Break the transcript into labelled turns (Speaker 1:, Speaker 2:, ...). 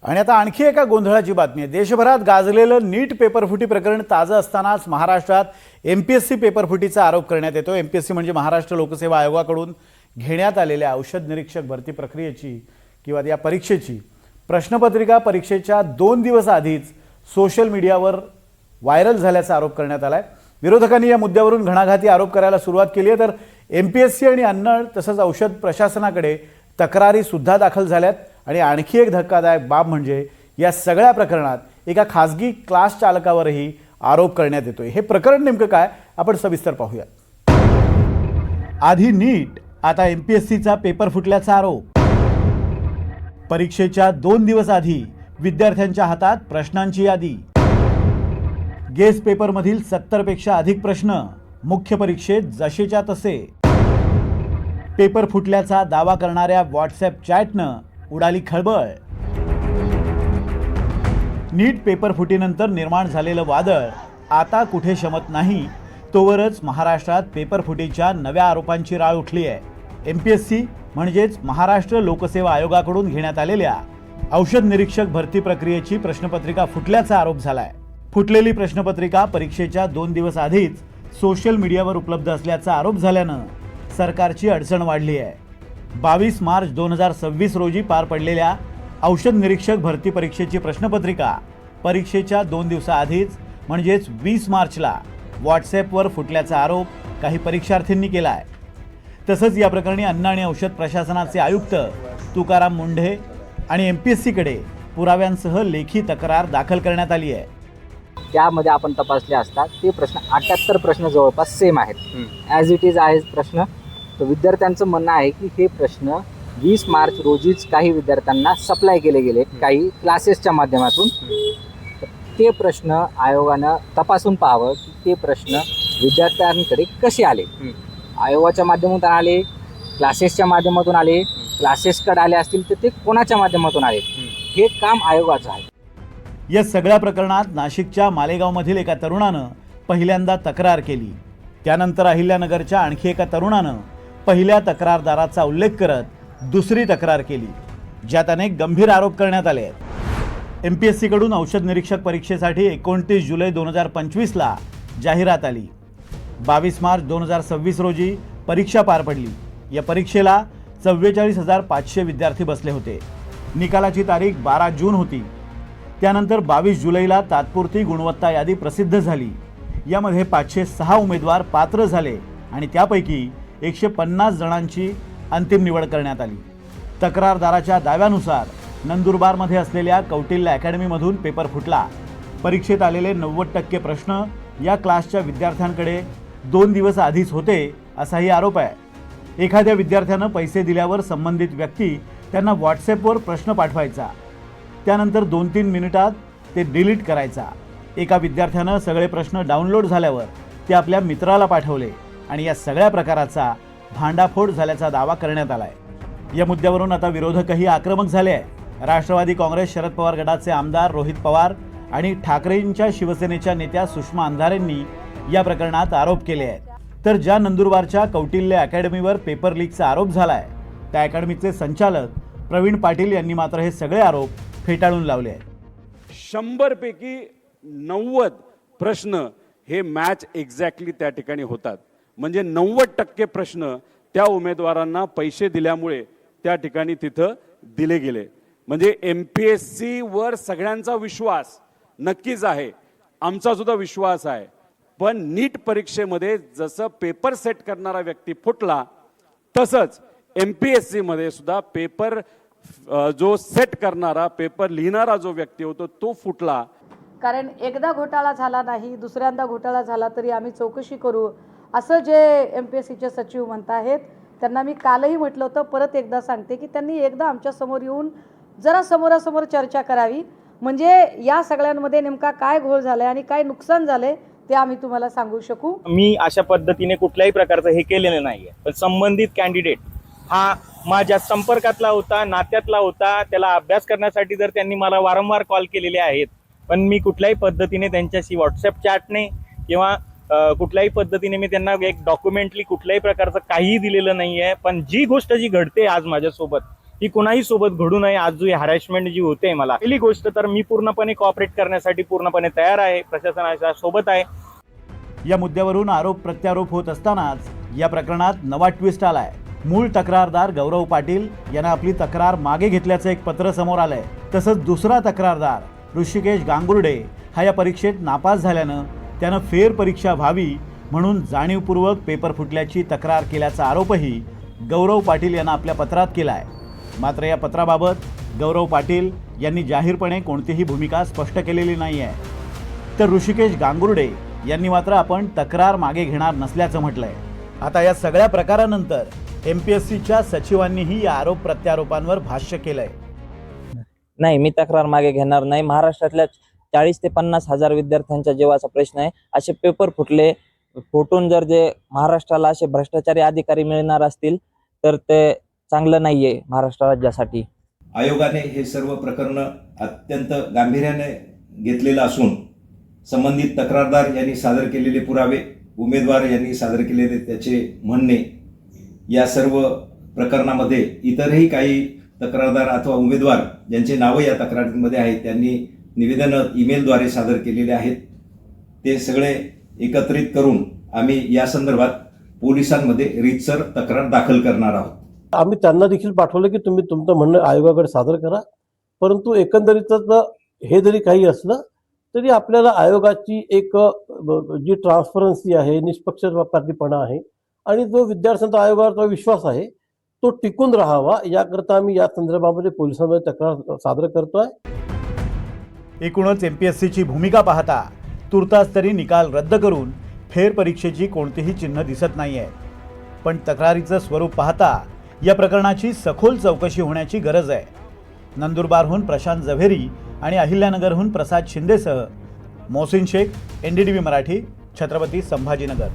Speaker 1: आणि आता आणखी एका गोंधळाची बातमी आहे। देशभरात गाजलेलं नीट पेपरफुटी प्रकरण ताजं असतानाच महाराष्ट्रात एमपीएससी पेपरफुटीचा आरोप करण्यात येतो। एमपीएससी म्हणजे महाराष्ट्र लोकसेवा आयोगाकडून घेण्यात आलेल्या औषध निरीक्षक भरती प्रक्रियेची किंवा या परीक्षेची प्रश्नपत्रिका परीक्षेच्या 2 दिवस आधीच सोशल मीडियावर व्हायरल झाल्याचा आरोप करण्यात आलाय। विरोधकांनी या मुद्द्यावरून घणाघाती आरोप करायला सुरुवात केली आहे। तर एमपीएससी आणि अन्न तसंच औषध प्रशासनाकडे तक्रारी सुद्धा दाखल झाल्यात। आणि आणखी एक धक्कादायक बाब म्हणजे या सगळ्या प्रकरणात एका खासगी क्लास चालकावरही आरोप करण्यात येतोय। हे प्रकरण नेमकं काय आपण सविस्तर पाहूया। आधी नीट, आता एमपीएससीचा पेपर फुटल्याचा आरोप। परीक्षेच्या 2 दिवस आधी विद्यार्थ्यांच्या हातात प्रश्नांची यादी। गेस पेपरमधील 70 पेक्षा अधिक प्रश्न मुख्य परीक्षेत जसेच्या तसे। पेपर फुटल्याचा दावा करणाऱ्या व्हॉट्सॲप चॅटनं उडाली खळबळ। नीट पेपर फुटीनंतर निर्माण झालेलं वादळ आता कुठे शमत नाही, तोवरच महाराष्ट्रात पेपर फुटीच्या नव्या आरोपांची राळ उठली आहे। एमपीएससी म्हणजेच महाराष्ट्र लोकसेवा आयोगाकडून घेण्यात आलेल्या औषध निरीक्षक भरती प्रक्रियेची प्रश्नपत्रिका फुटल्याचा आरोप झालाय। फुटलेली प्रश्नपत्रिका परीक्षेच्या 2 दिवस आधीच सोशल मीडियावर उपलब्ध असल्याचा आरोप झाल्यानं सरकारची अडचण वाढली आहे। 22 मार्च 2026 रोजी पार पडलेल्या औषध निरीक्षक भरती परीक्षेची प्रश्नपत्रिका परीक्षेच्या 2 दिवसाआधीच म्हणजेच 20 मार्चला व्हॉट्सॲपवर फुटल्याचा आरोप काही परीक्षार्थींनी केला आहे। तसंच या प्रकरणी अन्न आणि औषध प्रशासनाचे आयुक्त तुकाराम मुंढे आणि एमपीएससीकडे पुराव्यांसह लेखी तक्रार दाखल करण्यात आली आहे।
Speaker 2: त्यामध्ये आपण तपासले असता ते प्रश्न 78 प्रश्न जवळपास सेम आहेत, ॲज इट इज आहे प्रश्न। तर विद्यार्थ्यांचं म्हणणं आहे की हे प्रश्न 20 मार्च रोजीच काही विद्यार्थ्यांना सप्लाय केले गेले काही क्लासेसच्या माध्यमातून। ते प्रश्न आयोगानं तपासून पाहावं की ते प्रश्न विद्यार्थ्यांकडे कसे आले, आयोगाच्या माध्यमातून आले, क्लासेसच्या माध्यमातून आले, क्लासेसकडे आले असतील तर ते कोणाच्या माध्यमातून आले, हे काम आयोगाचं आहे।
Speaker 1: या सगळ्या प्रकरणात नाशिकच्या मालेगावमधील एका तरुणानं पहिल्यांदा तक्रार केली। त्यानंतर अहिल्यानगरच्या आणखी एका तरुणानं पहिल्या तक्रारदाराचा उल्लेख करत दुसरी तक्रार केली, ज्यात अनेक गंभीर आरोप करण्यात आले आहेत। एमपीएससीकडून औषध निरीक्षक परीक्षेसाठी 29 जुलै 2025ला जाहिरात आली। 22 मार्च 2026 रोजी परीक्षा पार पडली। या परीक्षेला 44,500 विद्यार्थी बसले होते। निकालाची तारीख 12 जून होती। त्यानंतर 22 जुलैला तात्पुरती गुणवत्ता यादी प्रसिद्ध झाली। यामध्ये 506 उमेदवार पात्र झाले आणि त्यापैकी 150 जणांची अंतिम निवड करण्यात आली। तक्रारदाराच्या दाव्यानुसार नंदुरबारमध्ये असलेल्या कौटिल्य अकॅडमीमधून पेपर फुटला। परीक्षेत आलेले 90% प्रश्न या क्लासच्या विद्यार्थ्यांकडे 2 दिवस आधीच होते असाही आरोप आहे। एखाद्या विद्यार्थ्यानं पैसे दिल्यावर संबंधित व्यक्ती त्यांना व्हॉट्सॲपवर प्रश्न पाठवायचा, त्यानंतर 2-3 मिनिटात ते डिलीट करायचा। एका विद्यार्थ्यानं सगळे प्रश्न डाउनलोड झाल्यावर ते आपल्या मित्राला पाठवले आणि या सगळ्या प्रकाराचा भांडाफोड झाल्याचा दावा करण्यात आलाय। या मुद्द्यावरून आता विरोधकही आक्रमक झाले आहे। राष्ट्रवादी काँग्रेस शरद पवार गटाचे आमदार रोहित पवार आणि ठाकरेंच्या शिवसेनेच्या नेत्या सुषमा अंधारेंनी या प्रकरणात आरोप केले आहेत। तर ज्या नंदुरबारच्या कौटिल्य अकॅडमीवर पेपर लीकचा आरोप झालाय त्या अकॅडमीचे संचालक प्रवीण पाटील यांनी मात्र हे सगळे आरोप फेटाळून लावले आहेत।
Speaker 3: 100 पैकी 90 प्रश्न हे मॅच एक्झॅक्टली त्या ठिकाणी होतात। म्हणजे 90% प्रश्न त्या उमेदवारांना पैसे दिल्यामुळे त्या ठिकाणी तिथं दिले गेले। म्हणजे एमपीएससी वर सगळ्यांचा विश्वास नक्कीच आहे, आमचा सुद्धा विश्वास आहे। पण नीट परीक्षेमध्ये जसं पेपर सेट करणारा व्यक्ती फुटला तसंच एमपीएससी मध्ये सुद्धा पेपर जो सेट करणारा पेपर लिहिणारा जो व्यक्ती होतो तो फुटला।
Speaker 4: कारण एकदा घोटाळा झाला नाही, दुसऱ्यांदा घोटाळा झाला तरी आम्ही चौकशी करू असं जे एमपीएससीचे सचिव म्हणत आहेत त्यांना मी कालही म्हटलं होतं, परत एकदा सांगते की त्यांनी एकदा आमच्या समोर येऊन जरा समोरासमोर चर्चा करावी, म्हणजे या सगळ्यांमध्ये नेमका काय घोळ झालाय आणि काय नुकसान झालंय ते आम्ही तुम्हाला सांगू शकू।
Speaker 5: मी अशा पद्धतीने कुठल्याही प्रकारचं हे केलेलं नाहीये, पण संबंधित कॅन्डिडेट हा माझ्या संपर्कातला होता, नात्यातला होता। त्याला अभ्यास करण्यासाठी जर त्यांनी मला वारंवार कॉल केलेले आहेत, पण मी कुठल्याही पद्धतीने त्यांच्याशी व्हॉट्सॲप चॅटने किंवा कुठल्याही पद्धतीने मी त्यांना एक डॉक्युमेंटली कुठल्याही प्रकारचं काहीही दिलेलं नाही आहे। पण जी गोष्ट जी घडते आज माझ्यासोबत ही कुणाही सोबत घडू नये. आज जो हॅरॅसमेंट जी होते मला, पहिली गोष्ट तर मी पूर्णपणे कॉपरेट करण्यासाठी पूर्णपणे तयार आहे, प्रशासनाच्या सोबत आहे.
Speaker 1: या मुद्द्यावरून आरोप प्रत्यारोप होत असतानाच या प्रकरणात नवा ट्विस्ट आलाय. मूळ तक्रारदार गौरव पाटील यांना आपली तक्रार मागे घेतल्याचं एक पत्र समोर आलंय. तसंच दुसरा तक्रारदार ऋषिकेश गांगुर्डे हा या परीक्षेत नापास झाल्यानं त्यानं फेरपरीक्षा व्हावी म्हणून जाणीवपूर्वक पेपर फुटल्याची तक्रार केल्याचा आरोपही गौरव पाटील यांना आपल्या पत्रात केला आहे. मात्र या पत्राबाबत गौरव पाटील यांनी जाहीरपणे कोणतीही भूमिका स्पष्ट केलेली नाही आहे. तर ऋषिकेश गांगुर्डे यांनी मात्र आपण तक्रार मागे घेणार नसल्याचं म्हटलंय. आता या सगळ्या प्रकारानंतर MPSCच्या सचिवांनीही या आरोप प्रत्यारोपांवर भाष्य केलंय.
Speaker 6: नाही, मी तक्रार मागे घेणार नाही. महाराष्ट्रातल्या 40 ते 50 हजार विद्यार्थ्यांच्या जीवाचा प्रश्न आहे. असे पेपर फुटून जर जे महाराष्ट्राला असे भ्रष्टाचारी अधिकारी मिळणार असतील तर ते चांगलं नाहीये महाराष्ट्र राज्यासाठी.
Speaker 7: आयोगाने हे सर्व प्रकरण अत्यंत गांभीर्याने घेतलेलं असून संबंधित तक्रारदार यांनी सादर केलेले पुरावे, उमेदवार यांनी सादर केलेले त्याचे म्हणणे, या सर्व प्रकरणामध्ये इतरही काही तक्रारदार अथवा उमेदवार ज्यांचे नावं या तक्रारीमध्ये आहेत त्यांनी निवेदनं ईमेलद्वारे सादर केलेले आहेत. ते सगळे एकत्रित करून आम्ही या संदर्भात पोलिसांमध्ये रीतसर तक्रार दाखल करणार आहोत.
Speaker 8: आम्ही त्यांना देखील पाठवलं की तुम्ही तुमचं म्हणणं आयोगाकडे सादर करा. परंतु एकंदरीतच हे जरी काही असलं तरी आपल्याला आयोगाची एक जी ट्रान्सपरन्सी आहे, निष्पक्षपातीपणा आहे आणि जो विद्यार्थ्यांचा आयोगावरचा विश्वास आहे तो टिकून राहावा याकरता आम्ही या संदर्भामध्ये पोलिसांमध्ये तक्रार सादर करतोय.
Speaker 1: एकूणच MPSCची भूमिका पाहता तुर्तास तरी निकाल रद्द करून फेरपरीक्षेची कोणतेही चिन्ह दिसत नाहीये. पण तक्रारीचं स्वरूप पाहता या प्रकरणाची सखोल चौकशी होण्याची गरज आहे. नंदुरबारहून प्रशांत जव्हेरी आणि अहिल्यानगरहून प्रसाद शिंदेसह मोहसिन शेख, NDTV मराठी, छत्रपती संभाजीनगर.